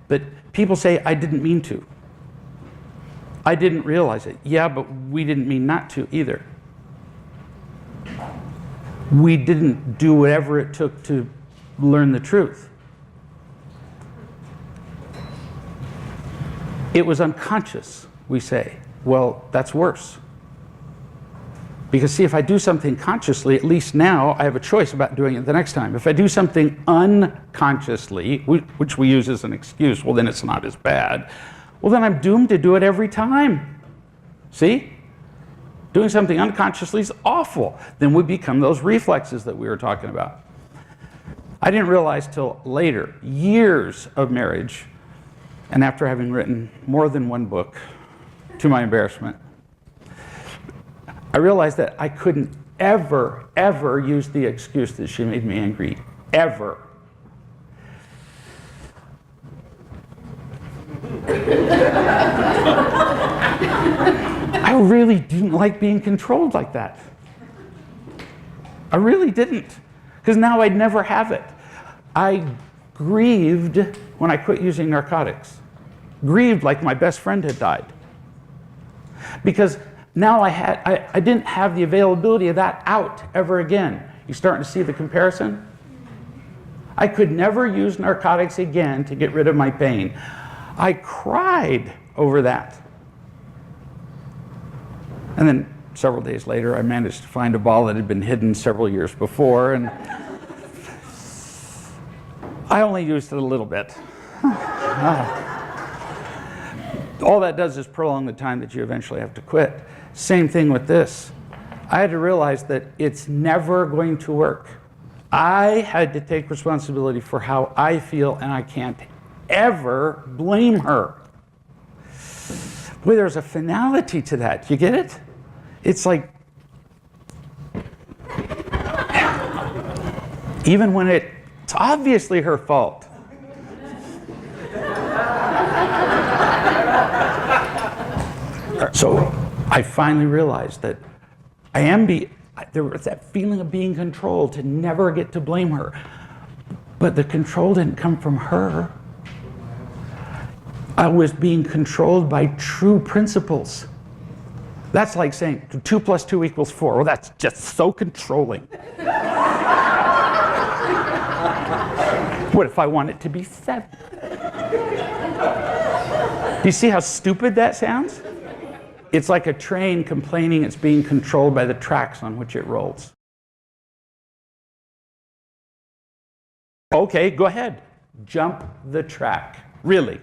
But people say, I didn't mean to. I didn't realize it. Yeah, but we didn't mean not to either. We didn't do whatever it took to learn the truth. It was unconscious, we say. Well, that's worse. Because see, if I do something consciously, at least now I have a choice about doing it the next time. If I do something unconsciously, which we use as an excuse, well then it's not as bad. Well then I'm doomed to do it every time. See? Doing something unconsciously is awful. Then we become those reflexes that we were talking about. I didn't realize till later, years of marriage, and after having written more than one book, to my embarrassment, I realized that I couldn't ever, ever use the excuse that she made me angry. Ever. I really didn't like being controlled like that. I really didn't. Because now I'd never have it. I grieved when I quit using narcotics. Grieved like my best friend had died. Because now I didn't have the availability of that out ever again. You starting to see the comparison? I could never use narcotics again to get rid of my pain. I cried over that. And then several days later, I managed to find a ball that had been hidden several years before, and I only used it a little bit. All that does is prolong the time that you eventually have to quit. Same thing with this. I had to realize that it's never going to work. I had to take responsibility for how I feel, and I can't ever blame her. Boy, there's a finality to that. You get it? It's like, even when it's obviously her fault. So I finally realized that there was that feeling of being controlled, to never get to blame her. But the control didn't come from her. I was being controlled by true principles. That's like saying 2 + 2 = 4. Well, that's just so controlling. What if I want it to be 7? Do you see how stupid that sounds? It's like a train complaining it's being controlled by the tracks on which it rolls. Okay, go ahead. Jump the track. Really.